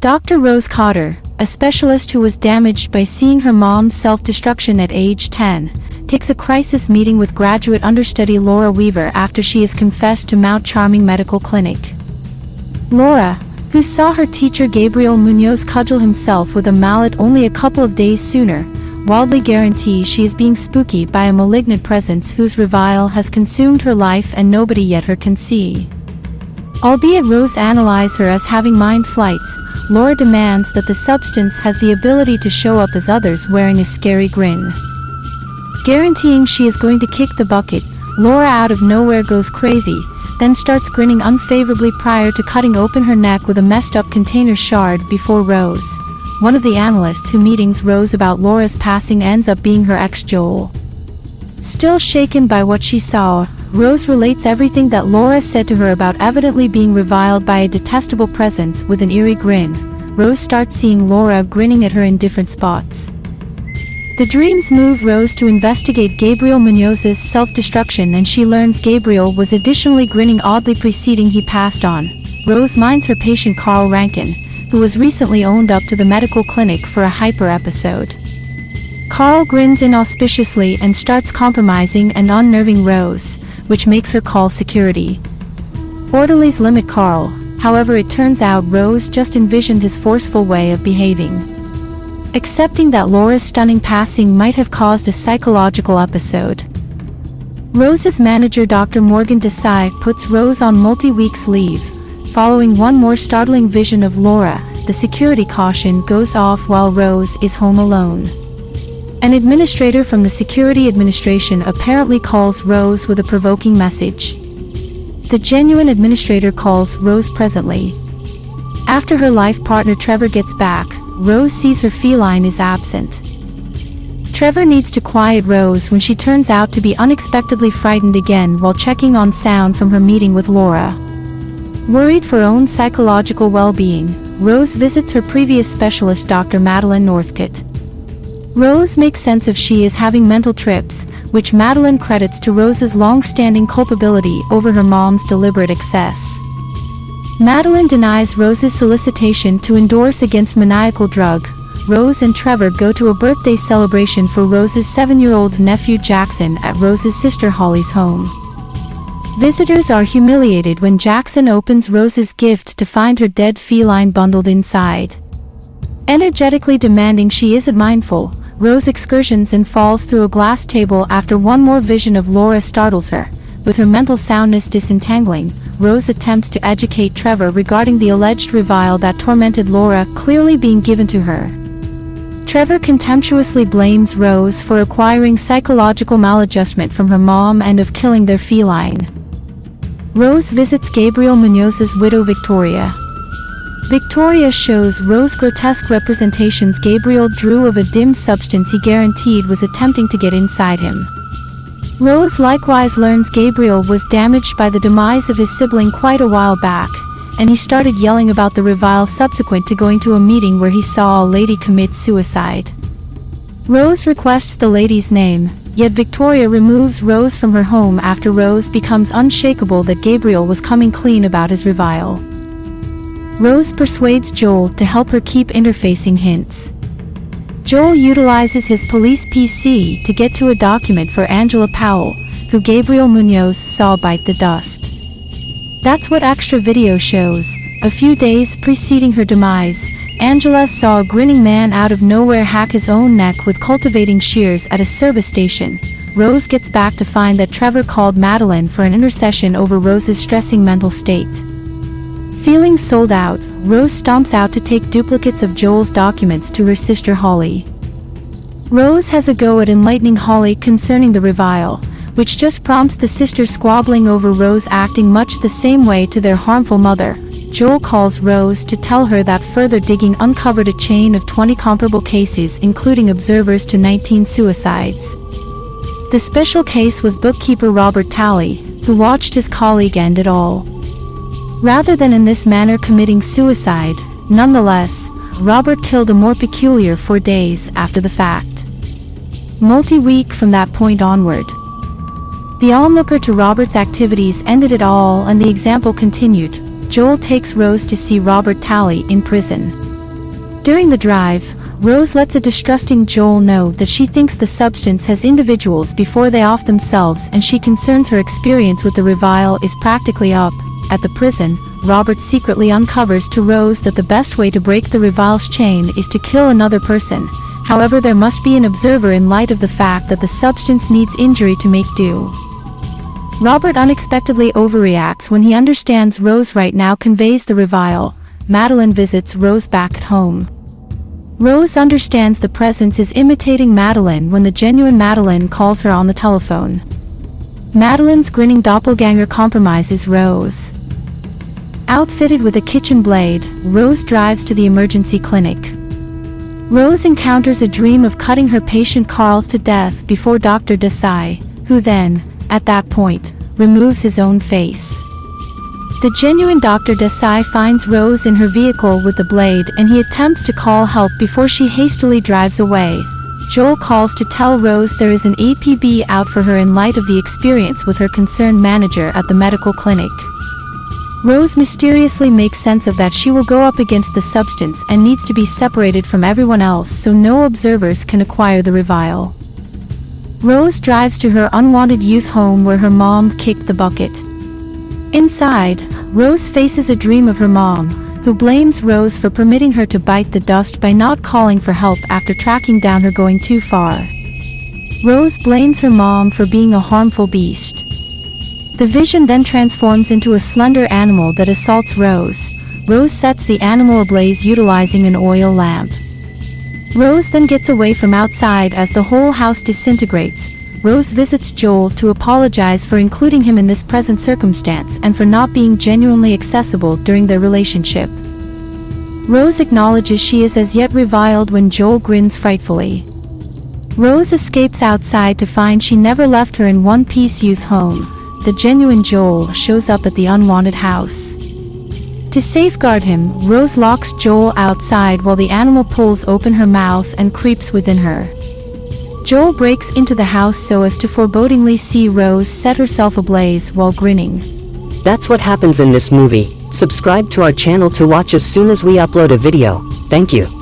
Dr. Rose Cotter, a specialist who was damaged by seeing her mom's self-destruction at age 10, takes a crisis meeting with graduate understudy Laura Weaver after she has confessed to Mount Charming Medical Clinic. Laura, who saw her teacher Gabriel Munoz cudgel himself with a mallet only a couple of days sooner, wildly guarantees she is being spooky by a malignant presence whose revile has consumed her life and nobody yet her can see. Albeit Rose analyzes her as having mind flights, Laura demands that the substance has the ability to show up as others wearing a scary grin. Guaranteeing she is going to kick the bucket, Laura out of nowhere goes crazy, then starts grinning unfavorably prior to cutting open her neck with a messed up container shard before Rose, one of the analysts who meetings Rose about Laura's passing, ends up being her ex Joel. Still shaken by what she saw, Rose relates everything that Laura said to her about evidently being reviled by a detestable presence with an eerie grin. Rose starts seeing Laura grinning at her in different spots. The dreams move Rose to investigate Gabriel Munoz's self-destruction, and she learns Gabriel was additionally grinning oddly preceding he passed on. Rose minds her patient Carl Rankin, who was recently owned up to the medical clinic for a hyper episode. Carl grins inauspiciously and starts compromising and unnerving Rose, which makes her call security. Orderlies limit Carl, however it turns out Rose just envisioned his forceful way of behaving. Accepting that Laura's stunning passing might have caused a psychological episode. Rose's manager Dr. Morgan Desai puts Rose on multi-weeks leave. Following one more startling vision of Laura, the security caution goes off while Rose is home alone. An administrator from the security administration apparently calls Rose with a provoking message. The genuine administrator calls Rose presently. After her life partner Trevor gets back, Rose sees her feline is absent. Trevor needs to quiet Rose when she turns out to be unexpectedly frightened again while checking on sound from her meeting with Laura. Worried for her own psychological well-being, Rose visits her previous specialist Dr. Madeline Northcott. Rose makes sense of she is having mental trips, which Madeline credits to Rose's long-standing culpability over her mom's deliberate excess. Madeline denies Rose's solicitation to endorse against maniacal drug. Rose and Trevor go to a birthday celebration for Rose's 7-year-old nephew Jackson at Rose's sister Holly's home. Visitors are humiliated when Jackson opens Rose's gift to find her dead feline bundled inside. Energetically demanding she isn't mindful, Rose excursions and falls through a glass table after one more vision of Laura startles her. With her mental soundness disentangling, Rose attempts to educate Trevor regarding the alleged revile that tormented Laura clearly being given to her. Trevor contemptuously blames Rose for acquiring psychological maladjustment from her mom and of killing their feline. Rose visits Gabriel Munoz's widow Victoria. Victoria shows Rose grotesque representations Gabriel drew of a dim substance he guaranteed was attempting to get inside him. Rose likewise learns Gabriel was damaged by the demise of his sibling quite a while back, and he started yelling about the revile subsequent to going to a meeting where he saw a lady commit suicide. Rose requests the lady's name, yet Victoria removes Rose from her home after Rose becomes unshakable that Gabriel was coming clean about his revile. Rose persuades Joel to help her keep interfacing hints. Joel utilizes his police PC to get to a document for Angela Powell, who Gabriel Munoz saw bite the dust. That's what extra video shows. A few days preceding her demise, Angela saw a grinning man out of nowhere hack his own neck with cultivating shears at a service station. Rose gets back to find that Trevor called Madeline for an intercession over Rose's stressing mental state. Feeling sold out, Rose stomps out to take duplicates of Joel's documents to her sister Holly. Rose has a go at enlightening Holly concerning the revile, which just prompts the sisters squabbling over Rose acting much the same way to their harmful mother. Joel calls Rose to tell her that further digging uncovered a chain of 20 comparable cases including observers to 19 suicides. The special case was bookkeeper Robert Talley, who watched his colleague end it all. Rather than in this manner committing suicide, nonetheless, Robert killed a more peculiar 4 days after the fact. Multi-week from that point onward. The onlooker to Robert's activities ended it all and the example continued. Joel takes Rose to see Robert Talley in prison. During the drive, Rose lets a distrusting Joel know that she thinks the substance has individuals before they off themselves, and she concerns her experience with the revile is practically up. At the prison, Robert secretly uncovers to Rose that the best way to break the revile's chain is to kill another person. However, there must be an observer in light of the fact that the substance needs injury to make do. Robert unexpectedly overreacts when he understands Rose right now conveys the revile. Madeline visits Rose back at home. Rose understands the presence is imitating Madeline when the genuine Madeline calls her on the telephone. Madeline's grinning doppelganger compromises Rose. Outfitted with a kitchen blade, Rose drives to the emergency clinic. Rose encounters a dream of cutting her patient Carl to death before Dr. Desai, who then, at that point, removes his own face. The genuine Dr. Desai finds Rose in her vehicle with the blade, and he attempts to call help before she hastily drives away. Joel calls to tell Rose there is an APB out for her in light of the experience with her concerned manager at the medical clinic. Rose mysteriously makes sense of that she will go up against the substance and needs to be separated from everyone else so no observers can acquire the revile. Rose drives to her unwanted youth home where her mom kicked the bucket. Inside, Rose faces a dream of her mom, who blames Rose for permitting her to bite the dust by not calling for help after tracking down her going too far. Rose blames her mom for being a harmful beast. The vision then transforms into a slender animal that assaults Rose. Rose sets the animal ablaze utilizing an oil lamp. Rose then gets away from outside as the whole house disintegrates. Rose visits Joel to apologize for including him in this present circumstance and for not being genuinely accessible during their relationship. Rose acknowledges she is as yet reviled when Joel grins frightfully. Rose escapes outside to find she never left her in one-piece youth home. The genuine Joel shows up at the unwanted house. To safeguard him, Rose locks Joel outside while the animal pulls open her mouth and creeps within her. Joel breaks into the house so as to forebodingly see Rose set herself ablaze while grinning. That's what happens in this movie. Subscribe to our channel to watch as soon as we upload a video. Thank you.